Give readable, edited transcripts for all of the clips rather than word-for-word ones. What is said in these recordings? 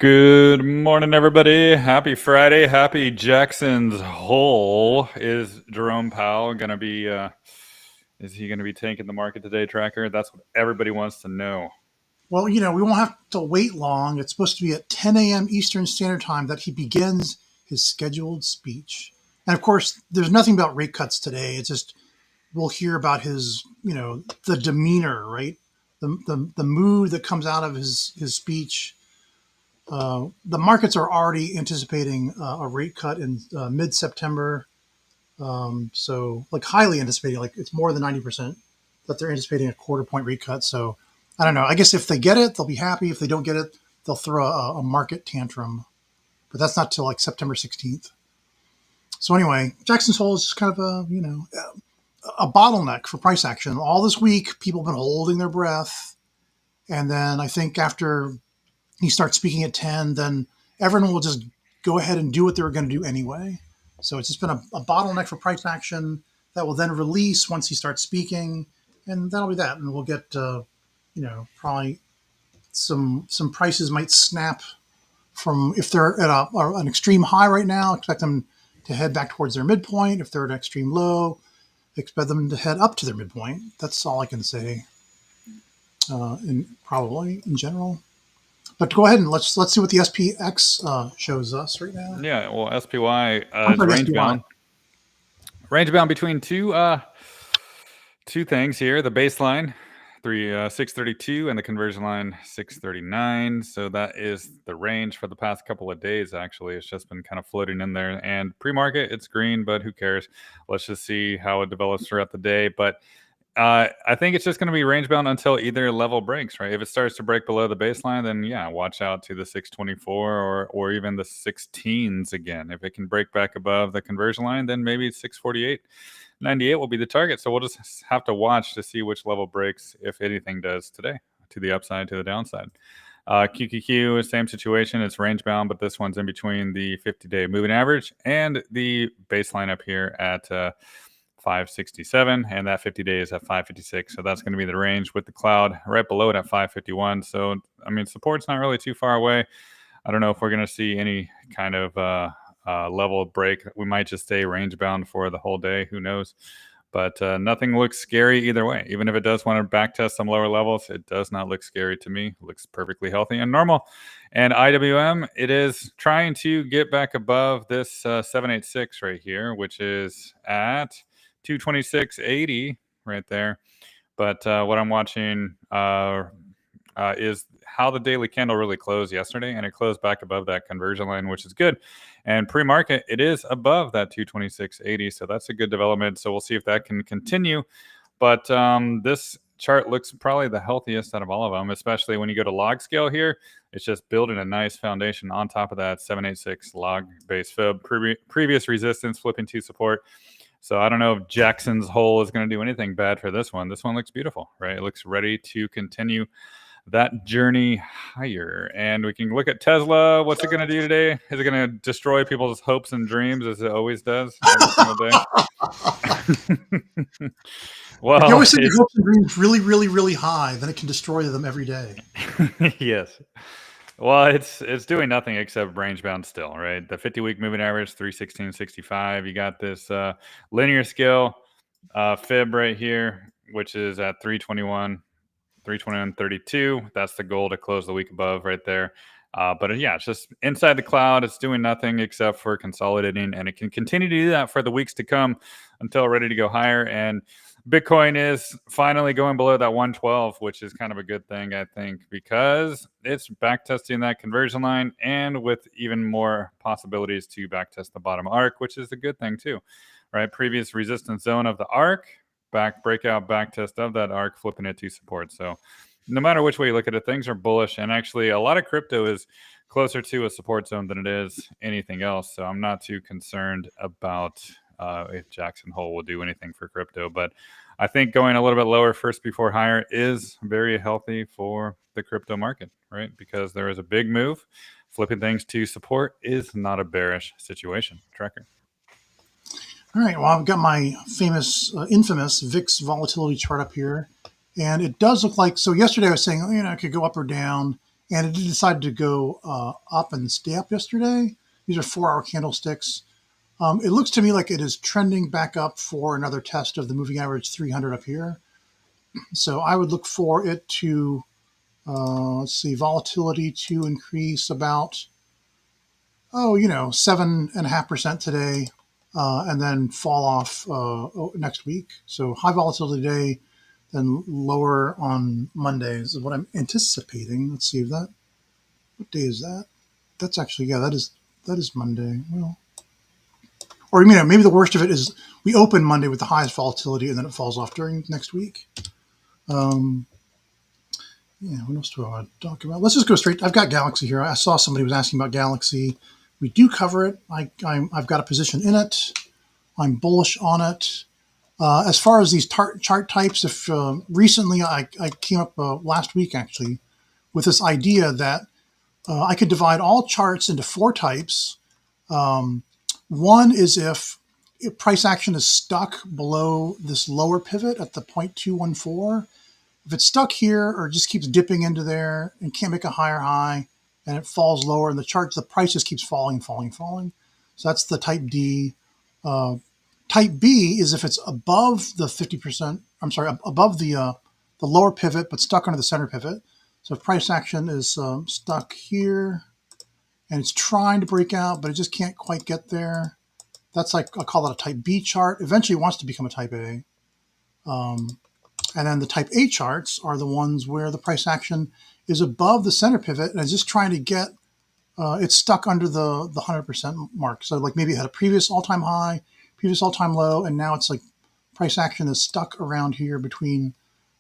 Good morning, everybody. Happy Friday. Happy Jackson's Hole. Is Jerome Powell going to be, is he going to be tanking the market today, Tracker? That's what everybody wants to know. Well, we won't have to wait long. It's supposed to be at 10 a.m. Eastern Standard Time that he begins his scheduled speech. And of course, there's nothing about rate cuts today. It's just we'll hear about his, the demeanor, right? The mood that comes out of his speech. The markets are already anticipating a rate cut in mid-September. So, like, highly anticipating, like it's more than 90% that they're anticipating a quarter point rate cut. So, I don't know. I guess if they get it, they'll be happy. If they don't get it, they'll throw a market tantrum. But that's not till like September 16th. So anyway, Jackson's Hole is just kind of a bottleneck for price action. All this week, people have been holding their breath. And then I think after he starts speaking at 10, then everyone will just go ahead and do what they were going to do anyway. So it's just been a bottleneck for price action that will then release once he starts speaking. And that'll be that. And we'll get, probably some prices might snap from, if they're at an extreme high right now, expect them to head back towards their midpoint. If they're at an extreme low, expect them to head up to their midpoint. That's all I can say, probably in general. But go ahead and let's see what the SPX shows us right now. Yeah, well, SPY is range bound. Range bound between two things here: the baseline 632 and the conversion line 639. So that is the range for the past couple of days. Actually, it's just been kind of floating in there. And pre-market, it's green, but who cares? Let's just see how it develops throughout the day. But I think it's just going to be range bound until either level breaks, right? If it starts to break below the baseline, then yeah, watch out to the 624 or even the 16s again. If it can break back above the conversion line, then maybe 648.98 will be the target. So we'll just have to watch to see which level breaks, if anything does today, to the upside, to the downside. QQQ, same situation. It's range bound, but this one's in between the 50-day moving average and the baseline up here at 567, and that 50 days at 556. So that's going to be the range with the cloud right below it at 551. So, I mean, support's not really too far away. I don't know if we're going to see any kind of level break. We might just stay range bound for the whole day. Who knows? But nothing looks scary either way. Even if it does want to back test some lower levels, it does not look scary to me. It looks perfectly healthy and normal. And IWM, it is trying to get back above this 786 right here, which is at 226.80 right there. But what I'm watching is how the daily candle really closed yesterday, and it closed back above that conversion line, which is good. And pre-market, it is above that 226.80, so that's a good development. So we'll see if that can continue. But this chart looks probably the healthiest out of all of them, especially when you go to log scale here. It's just building a nice foundation on top of that 786 log base fib, previous resistance flipping to support. So I don't know if Jackson's Hole is going to do anything bad for this one. This one looks beautiful, right? It looks ready to continue that journey higher. And we can look at Tesla. What's it going to do today? Is it going to destroy people's hopes and dreams as it always does every single day? Well, you always set your hopes and dreams really, really, really high. Then it can destroy them every day. Yes. Well, it's doing nothing except range bound still, right? The 50-week moving average, 316.65. You got this linear scale fib right here, which is at 321.32. That's the goal to close the week above right there. But yeah, it's just inside the cloud. It's doing nothing except for consolidating, and it can continue to do that for the weeks to come until ready to go higher. And Bitcoin is finally going below that 112, which is kind of a good thing, I think, because it's backtesting that conversion line and with even more possibilities to backtest the bottom arc, which is a good thing too, right? Previous resistance zone of the arc, breakout backtest of that arc, flipping it to support. So no matter which way you look at it, things are bullish. And actually, a lot of crypto is closer to a support zone than it is anything else. So I'm not too concerned about if Jackson Hole will do anything for crypto. But I think going a little bit lower first before higher is very healthy for the crypto market, right? Because there is a big move. Flipping things to support is not a bearish situation. Tracker. All right. Well, I've got my infamous VIX volatility chart up here. And it does look like, so yesterday I was saying, it could go up or down. and it decided to go up and stay up yesterday. These are 4-hour candlesticks. It looks to me like it is trending back up for another test of the moving average 300 up here. So I would look for it to, let's see, volatility to increase about, 7.5% today, and then fall off next week. So high volatility today, then lower on Mondays is what I'm anticipating. Let's see if that, what day is that? That's actually, yeah, that is Monday. Well, or maybe the worst of it is we open Monday with the highest volatility and then it falls off during next week. Yeah, what else do I want to talk about? Let's just go straight. I've got Galaxy here. I saw somebody was asking about Galaxy. We do cover it. I've got a position in it. I'm bullish on it. As far as these chart types, if recently I came up last week actually with this idea that I could divide all charts into 4 types. One is if price action is stuck below this lower pivot at the 0.214. If it's stuck here or just keeps dipping into there and can't make a higher high and it falls lower in the chart, the price just keeps falling. So that's the type D. Type B is if it's above the 50%, above the lower pivot, but stuck under the center pivot. So if price action is stuck here and it's trying to break out, but it just can't quite get there, that's like, I'll call it a type B chart. Eventually it wants to become a type A. And then the type A charts are the ones where the price action is above the center pivot and is just trying to get, it's stuck under the 100% mark. So like maybe it had a previous all-time high, previous all-time low, and now it's like price action is stuck around here between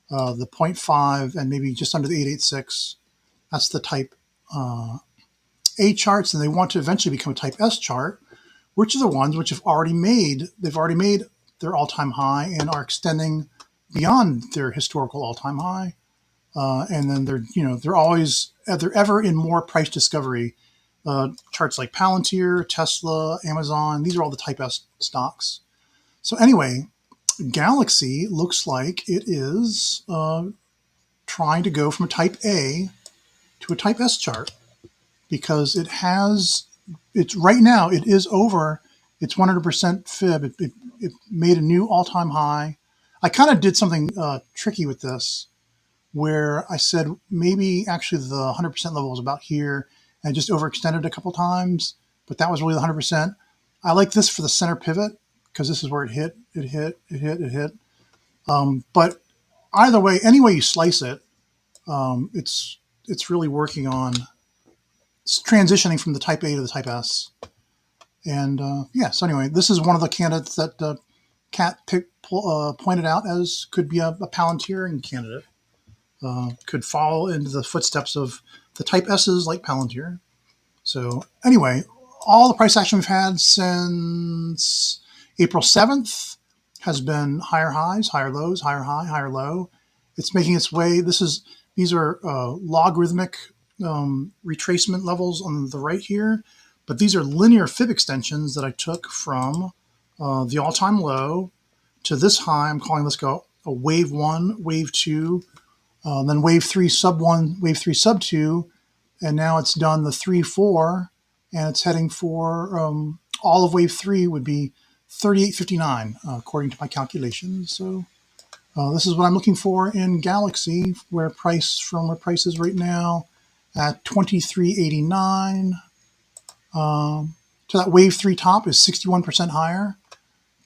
the 0.5 and maybe just under the 886. That's the type A charts, and they want to eventually become a type S chart, which are the ones which they've already made their all-time high and are extending beyond their historical all-time high. And then they're ever in more price discovery. Charts like Palantir, Tesla, Amazon, these are all the type S stocks. So anyway, Galaxy looks like it is trying to go from a type A to a type S chart because right now it is over its 100% fib. It made a new all-time high. I kind of did something tricky with this where I said maybe actually the 100% level was about here and I just overextended a couple times, but that was really the 100%. I like this for the center pivot because this is where it hit. But either way, any way you slice it, it's really working on transitioning from the type A to the type S. And so anyway, this is one of the candidates that Kat pointed out as could be a Palantir candidate. Could follow into the footsteps of the type S's like Palantir. So anyway, all the price action we've had since April 7th has been higher highs, higher lows, higher high, higher low. It's making its way. These are logarithmic retracement levels on the right here, but these are linear fib extensions that I took from the all-time low to this high. I'm calling this a wave 1, wave 2, then wave 3 sub 1, wave 3 sub 2, and now it's done the 3, 4, and it's heading for all of wave 3 would be 38.59 according to my calculations. So this is what I'm looking for in Galaxy, where price is right now at 23.89. To that wave 3 top is 61% higher.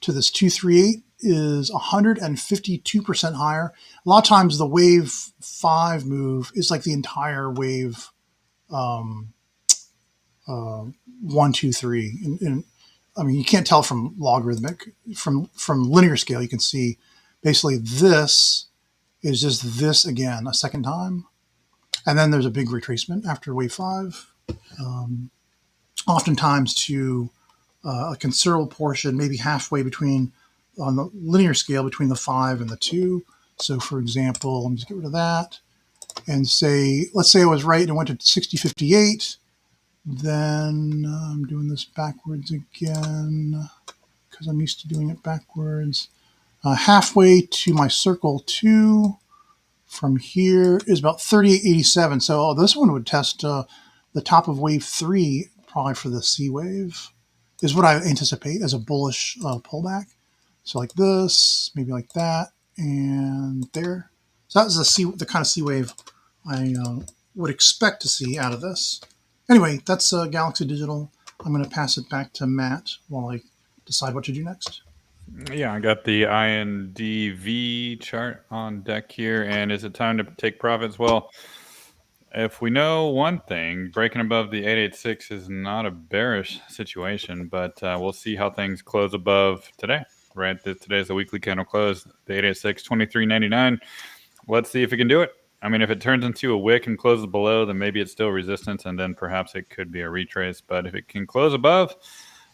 To this 238 is 152% higher. A lot of times the wave 5 move is like the entire wave 1, 2, 3. And I mean, you can't tell from logarithmic, from linear scale, you can see basically this is just this again a second time. And then there's a big retracement after wave 5. Oftentimes to a considerable portion, maybe halfway between on the linear scale between the 5 and the 2. So for example, let me just get rid of that and let's say I was right and went to 60.58. Then I'm doing this backwards again because I'm used to doing it backwards. Halfway to my circle 2. from here is about 38.87. So this one would test the top of wave 3 probably for the C wave is what I anticipate as a bullish pullback. So like this, maybe like that, and there. So that was the kind of C wave I would expect to see out of this. Anyway, that's Galaxy Digital. I'm going to pass it back to Matt while I decide what to do next. Yeah, I got the INDV chart on deck here. And is it time to take profits? Well, if we know one thing, breaking above the 886 is not a bearish situation, but we'll see how things close above today, right? Today's the weekly candle close, the 886, 23.99. Let's see if it can do it. I mean, if it turns into a wick and closes below, then maybe it's still resistance, and then perhaps it could be a retrace. But if it can close above,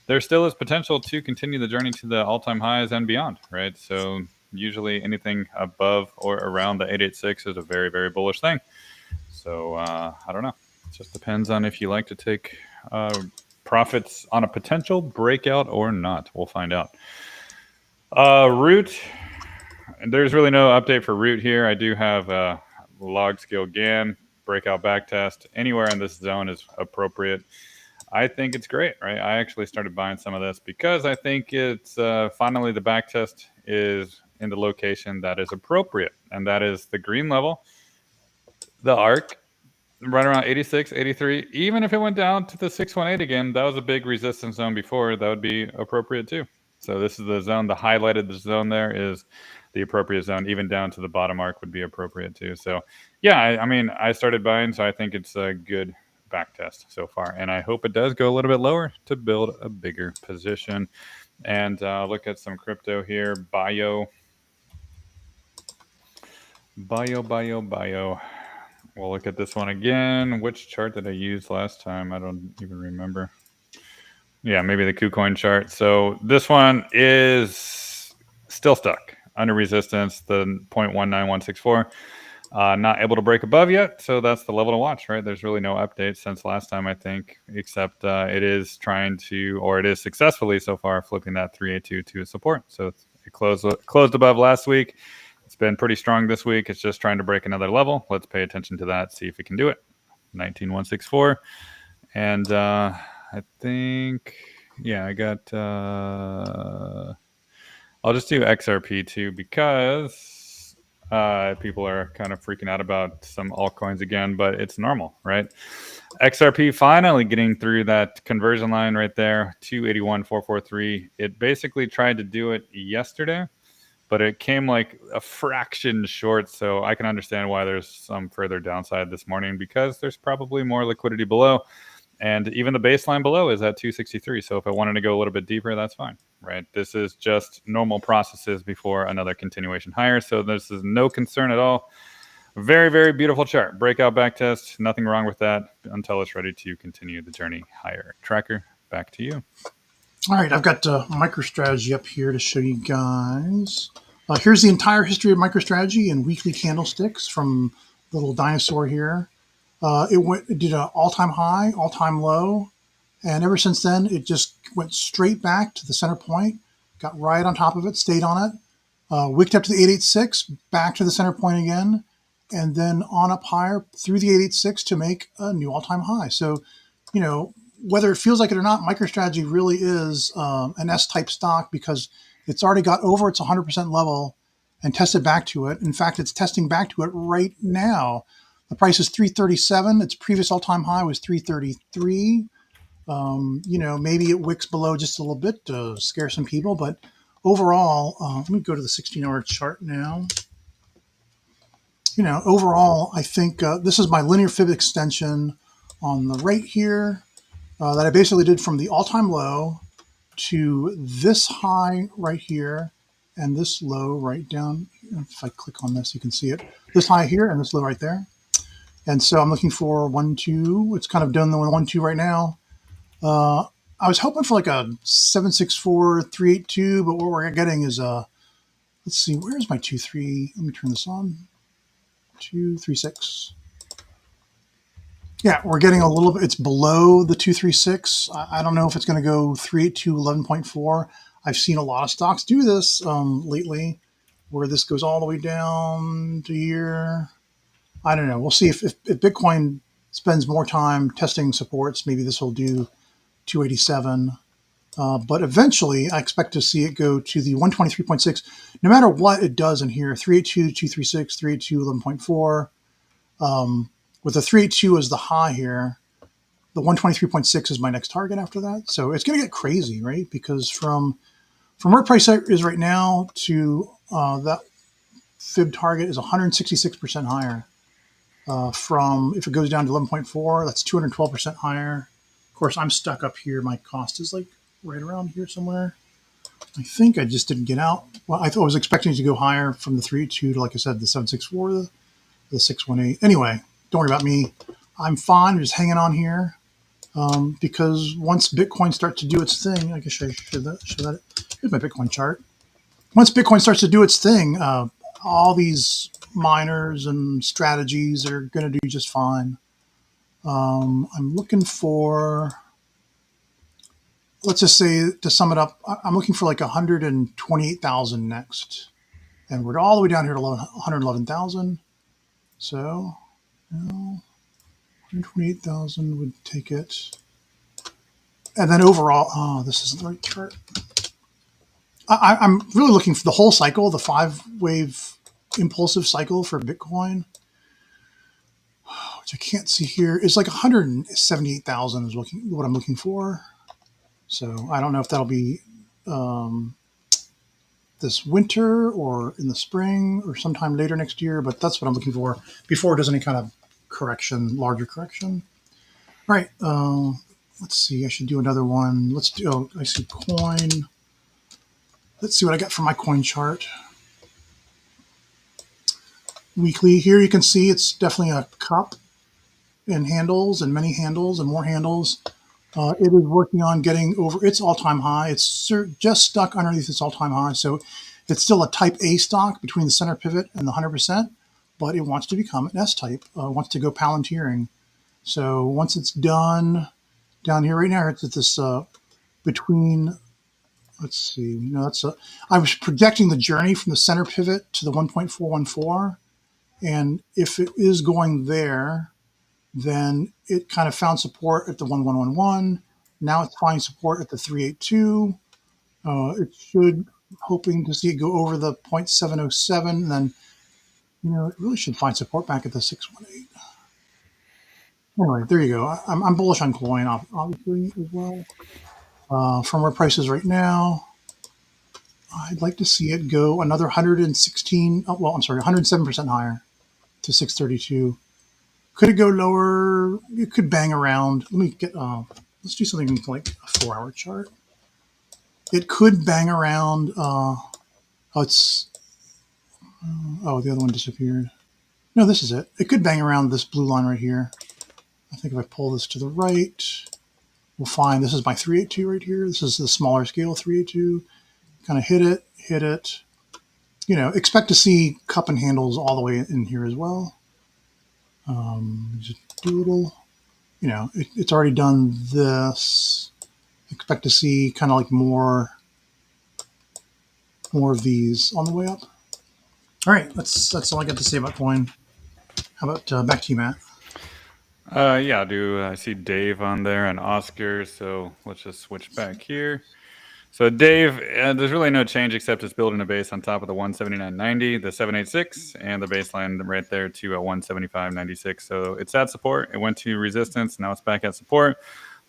there still is potential to continue the journey to the all-time highs and beyond, right? So usually anything above or around the 886 is a very, very bullish thing. So I don't know. It just depends on if you like to take profits on a potential breakout or not. We'll find out. Root. There's really no update for Root here. I do have a log scale GAN breakout backtest. Anywhere in this zone is appropriate. I think it's great, right? I actually started buying some of this because I think it's finally the backtest is in the location that is appropriate, and that is the green level, the arc, right around 86, 83. Even if it went down to the 618 again, that was a big resistance zone before. That would be appropriate too. So this is the zone, the highlighted zone there is the appropriate zone. Even down to the bottom arc would be appropriate too. So yeah, I mean, I started buying, so I think it's a good back test so far. And I hope it does go a little bit lower to build a bigger position. And look at some crypto here. Bio. We'll look at this one again. Which chart did I use last time? I don't even remember. Yeah, maybe the KuCoin chart. So this one is still stuck under resistance, the 0.19164. Not able to break above yet, so that's the level to watch, right? There's really no update since last time, I think, except it is trying to, or it is successfully so far, flipping that 382 to a support. So it closed above last week. It's been pretty strong this week. It's just trying to break another level. Let's pay attention to that, see if it can do it. 19164. And I think, yeah, I got, I'll just do XRP too because people are kind of freaking out about some altcoins again, but it's normal, right? XRP finally getting through that conversion line right there, 281.443. It basically tried to do it yesterday, but it came like a fraction short. So I can understand why there's some further downside this morning because there's probably more liquidity below. And even the baseline below is at 263. So if I wanted to go a little bit deeper, that's fine, right? This is just normal processes before another continuation higher. So this is no concern at all. Very, very beautiful chart. Breakout back test. Nothing wrong with that until it's ready to continue the journey higher. Tracker, back to you. All right, I've got MicroStrategy up here to show you guys. Here's the entire history of MicroStrategy in weekly candlesticks from the little dinosaur here. It did an all-time high, all-time low, and ever since then, it just went straight back to the center point, got right on top of it, stayed on it, wicked up to the 886, back to the center point again, and then on up higher through the 886 to make a new all-time high. So, you know, whether it feels like it or not, MicroStrategy really is an S-type stock because it's already got over its 100% level and tested back to it. In fact, it's testing back to it right now. The price is 337. Its previous all-time high was 333. You know, maybe it wicks below just a little bit to scare some people, but overall, let me go to the 16-hour chart now. You know, overall, I think this is my linear fib extension on the right here that I basically did from the all-time low to this high right here and this low right down. If I click on this, you can see it. This high here and this low right there. And so I'm looking for 1, 2. It's kind of done the 1, 2 right now. I was hoping for like a 764, 382, but what we're getting is let's see, where's my 2, 3? Let me turn this on. 2, 3, 6. Yeah, we're getting a little bit. It's below the 236. I don't know if it's going to go 382, 11.4. I've seen a lot of stocks do this lately, where this goes all the way down to here. I don't know. We'll see if Bitcoin spends more time testing supports. Maybe this will do 287. But eventually, I expect to see it go to the 123.6. No matter what it does in here, 382, 236, 382, 11.4. With the 382 as the high here, the 123.6 is my next target after that. So it's going to get crazy, right? Because from where price is right now to that fib target is 166% higher. From if it goes down to 11.4, that's 212% higher. Of course, I'm stuck up here. My cost is like right around here somewhere. I think I just didn't get out. Well, I was expecting it to go higher from the 382 to, like I said, the 764, the 618. Anyway, don't worry about me. I'm fine. I'm just hanging on here because once Bitcoin starts to do its thing, I guess I should show that. Here's my Bitcoin chart. Once Bitcoin starts to do its thing, all these miners and strategies are going to do just fine. I'm looking for, let's just say, to sum it up, I'm looking for like 128,000 next. And we're all the way down here to 111,000. So, 128,000 would take it. And then overall, oh, this isn't the right chart. I'm really looking for the whole cycle, the 5-wave impulsive cycle for Bitcoin, which I can't see here. It's like 178,000 is what I'm looking for. So I don't know if that'll be this winter or in the spring or sometime later next year, but that's what I'm looking for before it does any kind of correction, larger correction. All right. Let's see. I should do another one. Let's do, oh, I see coin. Let's see what I got for my coin chart. Weekly here, you can see it's definitely a cup and handles and many handles and more handles. It is working on getting over its all-time high. It's just stuck underneath its all-time high. So it's still a type A stock between the center pivot and the 100%, but it wants to become an S-type, wants to go Palantiring. So once it's done, down here right now, it's at this between, let's see, I was projecting the journey from the center pivot to the 1.414. And if it is going there, then it kind of found support at the 1111. Now it's finding support at the 382. It should, hoping to see it go over the 0.707. And then, it really should find support back at the 618. Anyway, there you go. I'm bullish on coin, obviously, as well. From where price is right now, I'd like to see it go another 116. Oh, well, I'm sorry, 107% higher to 632. Could it go lower? It could bang around. Let me get, let's do something like a 4-hour chart. It could bang around, the other one disappeared. No, this is it. It could bang around this blue line right here. I think if I pull this to the right, we'll find this is my 382 right here. This is the smaller scale 382. Kind of hit it. Expect to see cup and handles all the way in here as well. Just doodle. It's already done this. Expect to see kind of like more of these on the way up. All right, that's all I got to say about coin. How about back to you, Matt? Yeah, I see Dave on there and Oscar, so let's just switch back here. So Dave, there's really no change except it's building a base on top of the 179.90, the 786, and the baseline right there to 175.96. So it's at support. It went to resistance. Now it's back at support.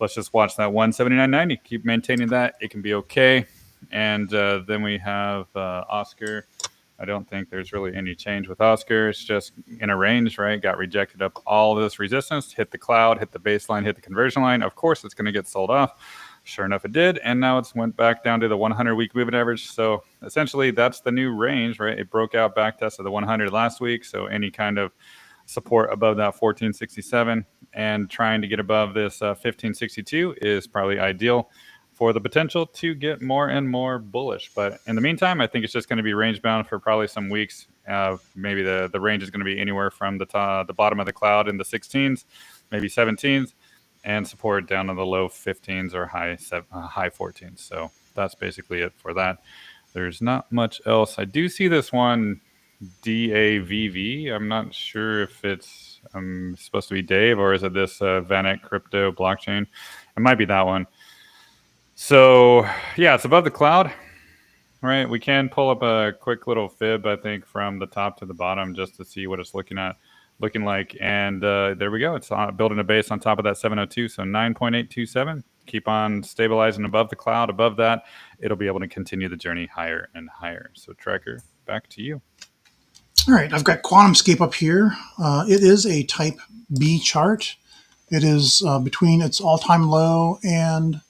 Let's just watch that 179.90. Keep maintaining that. It can be okay. And then we have Oscar. I don't think there's really any change with Oscar. It's just in a range, right? Got rejected up all this resistance, hit the cloud, hit the baseline, hit the conversion line. Of course, it's going to get sold off. Sure enough, it did. And now it's went back down to the 100-week moving average. So essentially, that's the new range, right? It broke out back test of the 100 last week. So any kind of support above that 1467 and trying to get above this 1562 is probably ideal for the potential to get more and more bullish. But in the meantime, I think it's just going to be range bound for probably some weeks. Maybe the range is going to be anywhere from the bottom of the cloud in the 16s, maybe 17s, and support down in the low 15s or high 14s. So that's basically it for that. There's not much else. I do see this one, DAVV. I'm not sure if it's supposed to be Dave or is it this Vanek crypto blockchain. It might be that one. So yeah, it's above the cloud, right? We can pull up a quick little fib, I think, from the top to the bottom just to see what it's looking like. And there we go. It's building a base on top of that 702. So 9.827. Keep on stabilizing above the cloud. Above that, it'll be able to continue the journey higher and higher. So Tracker, back to you. All right, I've got QuantumScape up here. It is a type B chart. It is between its all-time low and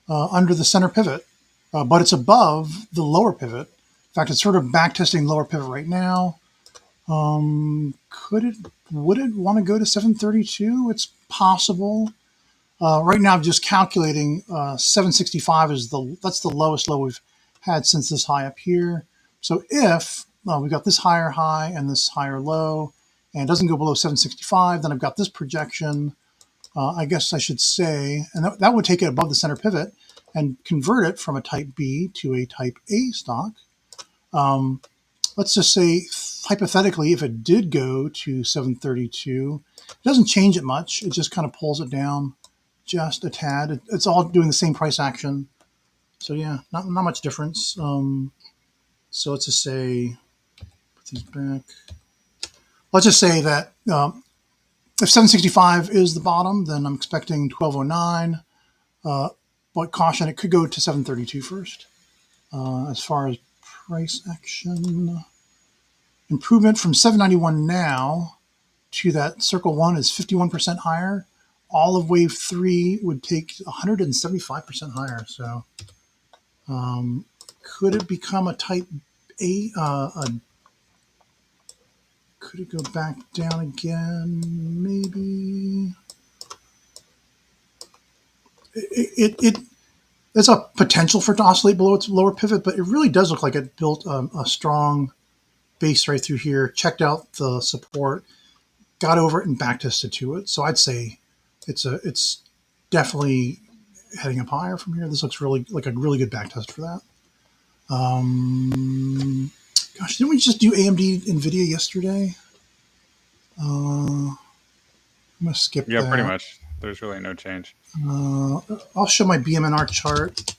under the center pivot, but it's above the lower pivot. In fact, it's sort of backtesting lower pivot right now. Would it want to go to 732? It's possible. Right now, I'm just calculating 765 is that's the lowest low we've had since this high up here. So if we've got this higher high and this higher low, and it doesn't go below 765, then I've got this projection. I guess I should say, and that would take it above the center pivot and convert it from a type B to a type A stock. Let's just say, hypothetically, if it did go to 732, it doesn't change it much. It just kind of pulls it down just a tad. It's all doing the same price action. So yeah, not much difference. So let's just say, put these back. Let's just say that if 765 is the bottom, then I'm expecting 1209. But caution, it could go to 732 first. As far as price action, improvement from 791 now to that circle 1 is 51% higher. All of wave 3 would take 175% higher. So could it become a type A? Could it go back down again? Maybe. There's a potential for it to oscillate below its lower pivot, but it really does look like it built a strong base right through here, checked out the support, got over it, and backtested to it. So I'd say it's definitely heading up higher from here. This looks really like a really good backtest for that. Gosh, didn't we just do AMD NVIDIA yesterday? I'm going to skip that. Yeah, pretty much. There's really no change. I'll show my BMNR chart.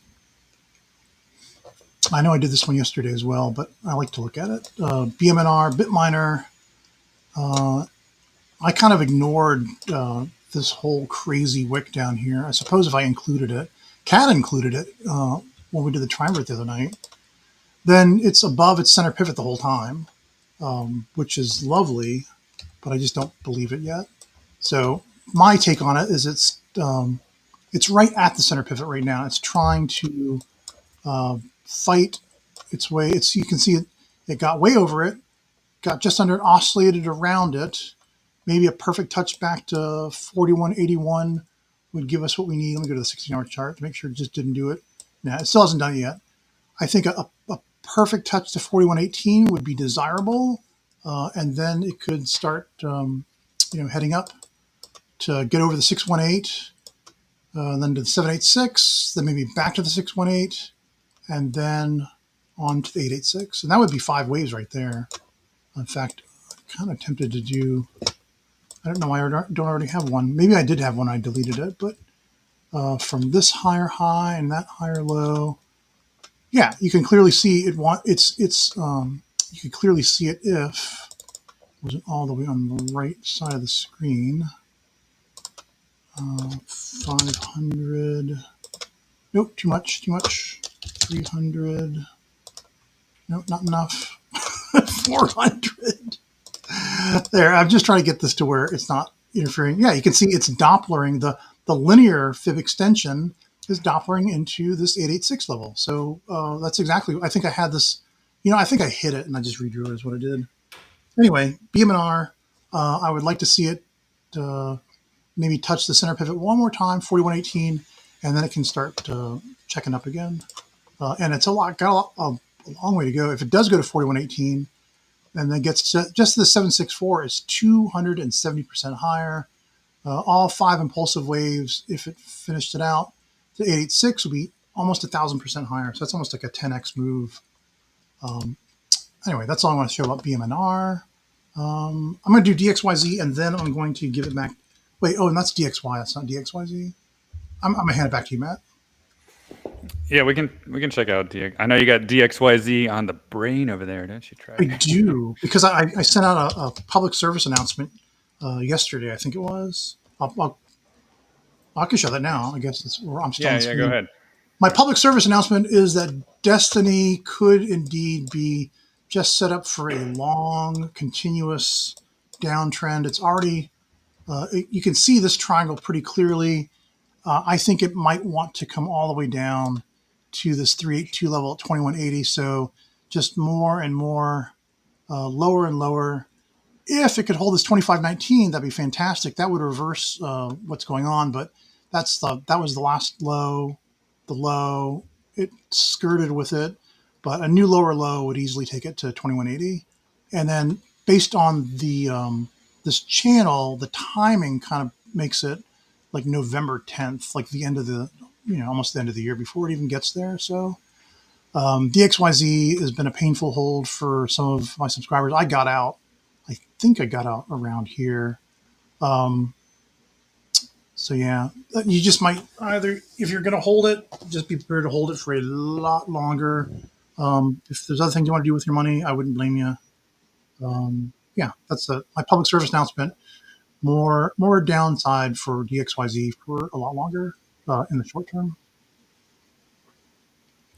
I know I did this one yesterday as well, but I like to look at it. BMNR, Bitminer. I kind of ignored this whole crazy wick down here. I suppose if I included it, Cat included it when we did the triumvirate the other night, then it's above its center pivot the whole time, which is lovely, but I just don't believe it yet. So my take on it is it's right at the center pivot right now. It's trying to fight its way. You can see it got way over it, got just under it, oscillated around it. Maybe a perfect touch back to 41.81 would give us what we need. Let me go to the 16-hour chart to make sure it just didn't do it. No, it still hasn't done it yet. I think a perfect touch to 41.18 would be desirable, and then it could start heading up to get over the 618, then to the 786, then maybe back to the 618, and then on to the 886. And that would be 5 waves right there. In fact, I'm kind of tempted to do, I don't know why I don't already have one. Maybe I did have one, I deleted it, but from this higher high and that higher low, yeah, you can clearly see it. You can clearly see it if it wasn't all the way on the right side of the screen. 500. Nope, too much. 300. Nope, not enough. 400. There, I'm just trying to get this to where it's not interfering. Yeah, you can see it's Dopplering. The linear fib extension is Dopplering into this 886 level. So that's exactly, I think I had this, I think I hit it and I just redrew it is what I did. Anyway, BMNR, I would like to see it maybe touch the center pivot one more time, 41.18, and then it can start checking up again. And it's got a long way to go. If it does go to 41.18, and then gets to just the 764 is 270% higher. All 5 impulsive waves, if it finished it out, the 886 would be almost 1,000% higher. So that's almost like a 10x move. Anyway, that's all I want to show about BMNR. I'm going to do DXYZ, and then I'm going to give it back. Wait, oh, and that's DXY. That's not DXYZ. I'm going to hand it back to you, Matt. Yeah, we can check out DX. I know you got DXYZ on the brain over there, don't you, I Track? do, because I sent out a public service announcement yesterday, I think it was. I can show that now. I guess I'm still on Yeah, go screen. ahead. My public service announcement is that Destiny could indeed be just set up for a long, continuous downtrend. It's already, you can see this triangle pretty clearly. I think it might want to come all the way down to this 382 level at 2180. So just more and more, lower and lower. If it could hold this 2519, that'd be fantastic. That would reverse what's going on. But that was the last low, the low. It skirted with it, but a new lower low would easily take it to 2180. And then based on the this channel, the timing kind of makes it like November 10th, like the end of the almost the end of the year before it even gets there. So DXYZ has been a painful hold for some of my subscribers. I got out. I think I got out around here. So yeah, you just might either, if you're going to hold it, just be prepared to hold it for a lot longer. If there's other things you want to do with your money, I wouldn't blame you. Yeah, that's my public service announcement. More downside for DXYZ for a lot longer in the short term.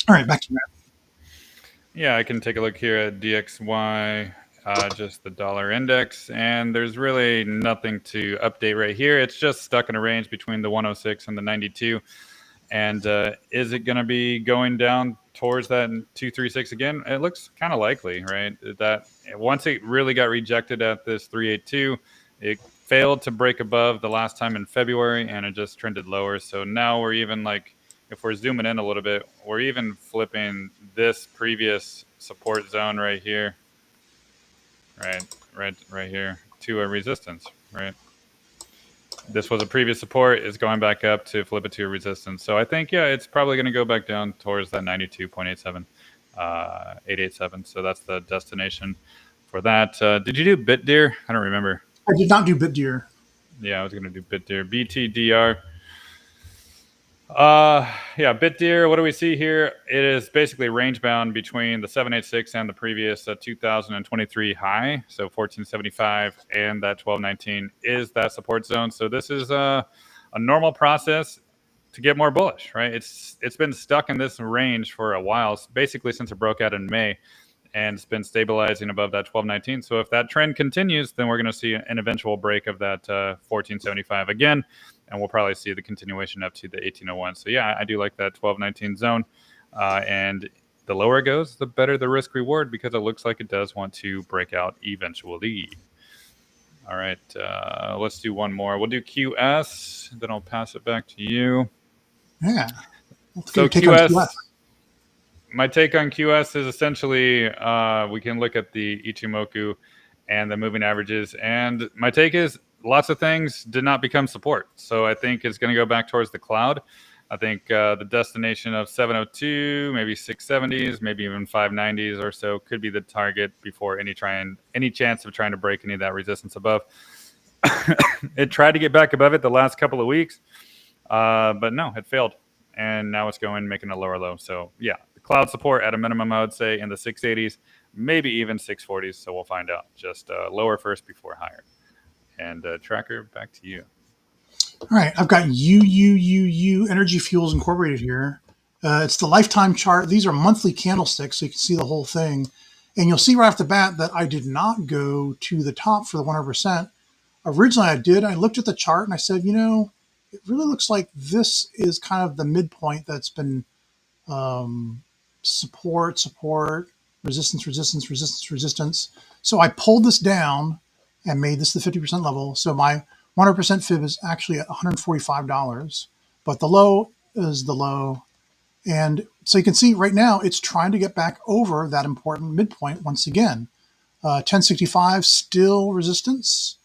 All right, back to you, Matt. Yeah, I can take a look here at DXY, just the dollar index, and there's really nothing to update right here. It's just stuck in a range between the 106 and the 92. And is it going to be going down towards that 236 again? It looks kind of likely, right? That once it really got rejected at this 382, it failed to break above the last time in February, and it just trended lower. So now we're even like, if we're zooming in a little bit, we're even flipping this previous support zone right here, right here to a resistance, right? This was a previous support. It's going back up to flip it to a resistance. So I think, yeah, it's probably going to go back down towards that 92.87, 887. So that's the destination for that. Did you do BitDeer? I don't remember. I did not do BitDeer. Yeah, I was going to do BitDeer. BTDR. Yeah, BitDeer. What do we see here? It is basically range bound between the 786 and the previous 2023 high. So 1475 and that 1219 is that support zone. So this is a normal process to get more bullish, right? It's been stuck in this range for a while, basically since it broke out in May, and it's been stabilizing above that 1219. So if that trend continues, then we're going to see an eventual break of that 1475 again, and we'll probably see the continuation up to the 1801. So yeah, I do like that 1219 zone, and the lower it goes, the better the risk reward, because it looks like it does want to break out eventually. All right, let's do one more. We'll do QS, then I'll pass it back to you. Yeah. So QS. My take on QS is essentially we can look at the Ichimoku and the moving averages. And my take is lots of things did not become support. So I think it's going to go back towards the cloud. I think the destination of 702, maybe 670s, maybe even 590s or so could be the target before any chance of trying to break any of that resistance above. It tried to get back above it the last couple of weeks, but no, it failed. And now it's making a lower low. So yeah, cloud support at a minimum, I would say in the 680s, maybe even 640s. So we'll find out. Just lower first before higher. And Tracker, back to you. All right, I've got UUUU Energy Fuels Incorporated here. It's the lifetime chart. These are monthly candlesticks, so you can see the whole thing. And you'll see right off the bat that I did not go to the top for the 100%. Originally, I did. I looked at the chart and I said, it really looks like this is kind of the midpoint that's been support, resistance. So I pulled this down and made this the 50% level. So my 100% fib is actually at $145, but the low is the low. And so you can see right now it's trying to get back over that important midpoint once again. 1065 still resistance.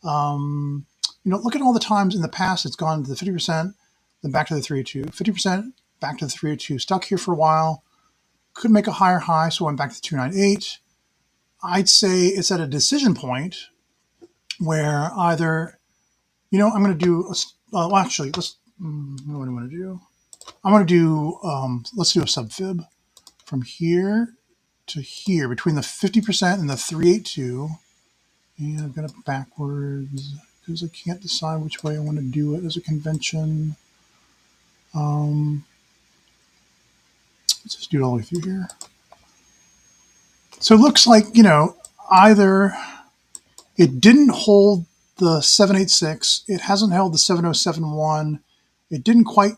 Look at all the times in the past it's gone to the 50%, then back to the 302, 50%, back to the 302, stuck here for a while, could make a higher high, so I went back to 298. I'd say it's at a decision point where either, I'm going to do, well, actually, what do I want to do? I'm going to do, let's do a subfib from here to here, between the 50% and the 382. And I'm going to backwards because I can't decide which way I want to do it as a convention. Let's just do it all the way through here. So it looks like, either it didn't hold the 786, it hasn't held the 7071, it didn't quite,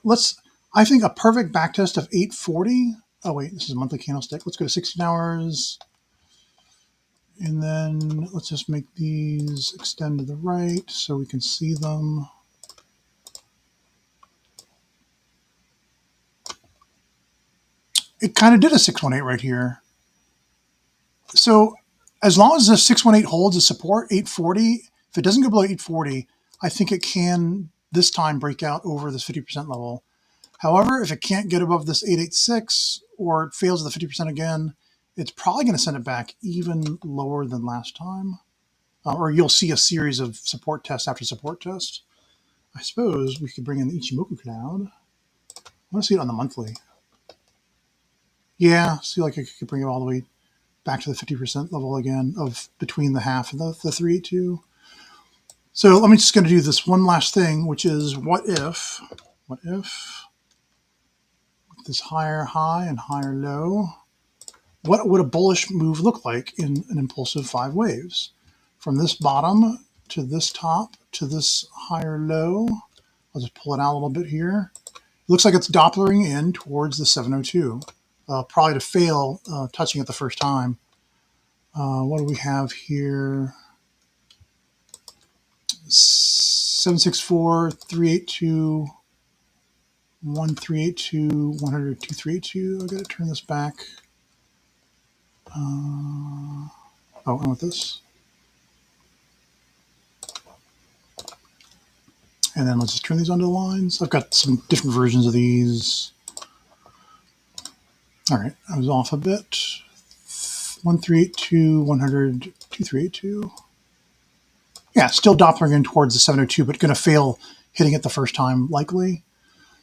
I think a perfect backtest of 840. Oh wait, this is a monthly candlestick. Let's go to 16 hours. And then let's just make these extend to the right so we can see them. It kind of did a 618 right here. So as long as the 618 holds a support, 840, if it doesn't go below 840, I think it can this time break out over this 50% level. However, if it can't get above this 886 or it fails at the 50% again, it's probably going to send it back even lower than last time. Or you'll see a series of support test after support test. I suppose we could bring in the Ichimoku cloud. I want to see it on the monthly. Yeah, see, like I could bring it all the way back to the 50% level again of between the half and the 382. So let me just going to do this one last thing, which is what if with this higher high and higher low, what would a bullish move look like in an impulsive 5 waves? From this bottom to this top to this higher low. I'll just pull it out a little bit here. It looks like it's Dopplering in towards the 702. Probably to fail touching it the first time. What do we have here? 764, 382, 1382, 100, 2382. I've got to turn this back. Oh, and with this. And then let's just turn these onto the lines. I've got some different versions of these. All right, I was off a bit. 1382, 100, 2382. Yeah, still Doppling in towards the 702, but going to fail hitting it the first time, likely.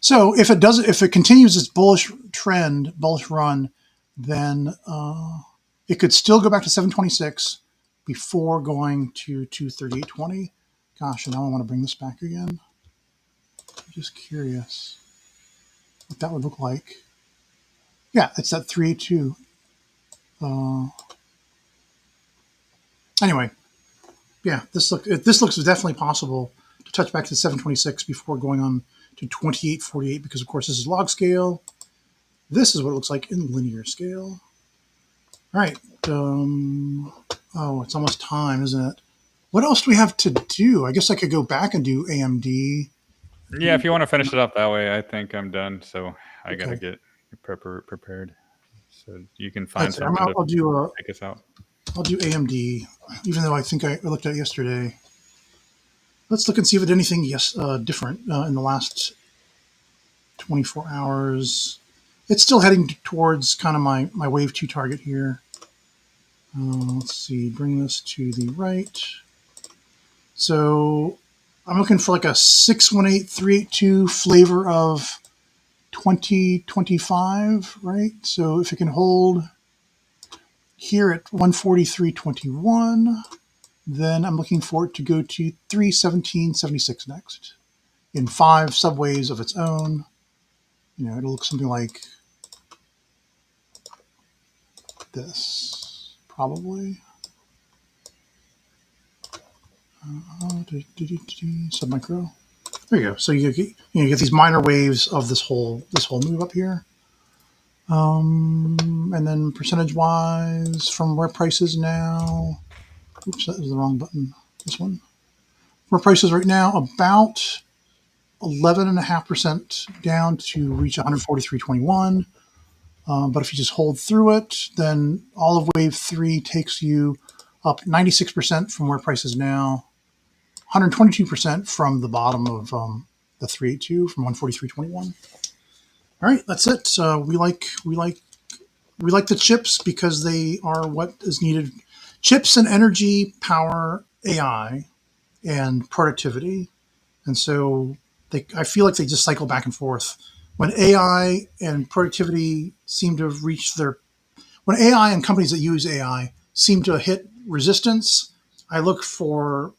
So if it continues its bullish trend, bullish run, then it could still go back to 726 before going to 238.20. Gosh, and now I want to bring this back again. I'm just curious what that would look like. Yeah, it's that 382. Anyway, yeah, this looks definitely possible to touch back to 726 before going on to 2848 because, of course, this is log scale. This is what it looks like in linear scale. All right. Oh, it's almost time, isn't it? What else do we have to do? I guess I could go back and do AMD. Yeah, if you want to finish it up that way, I think I'm done. So I got to get prepared. So you can find something to take us out. I'll do AMD, even though I think I looked at it yesterday. Let's look and see if it did anything different in the last 24 hours. It's still heading towards kind of my wave 2 target here. Let's see, bring this to the right. So I'm looking for like a 618382 flavor of 2025, right? So if it can hold here at 143.21, then I'm looking for it to go to 317.76 next in 5 subways of its own. It'll look something like this, probably. Submicro. There you go. So you get these minor waves of this whole move up here. And then percentage-wise, from where price is now. Oops, that was the wrong button. This one. Where price is right now, about 11.5% down to reach 143.21. But if you just hold through it, then all of wave 3 takes you up 96% from where price is now, 122% from the bottom of the 382 from 143.21. All right, that's it. We like We like the chips because they are what is needed. Chips and energy power AI and productivity. And so I feel like they just cycle back and forth. When AI and productivity seem to have reached when AI and companies that use AI seem to hit resistance, I look for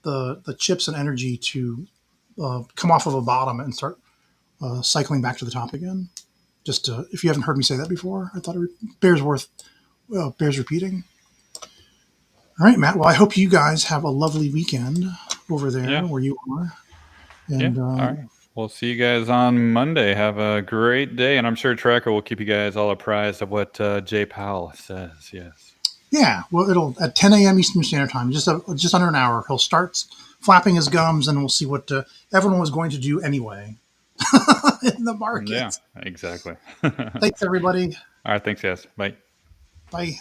the chips and energy to come off of a bottom and start cycling back to the top again. Just if you haven't heard me say that before, I thought it bears repeating. All right, Matt. Well, I hope you guys have a lovely weekend over there Yeah. where you are. Yeah. And All right. We'll see you guys on Monday. Have a great day. And I'm sure Tracker will keep you guys all apprised of what Jay Powell says. Yes. yeah, well, it'll at 10 a.m. Eastern Standard Time, just under an hour. He'll start flapping his gums, and we'll see what everyone was going to do anyway in the Yeah, market. exactly. Thanks, everybody. All right. Thanks, guys. Bye. Bye.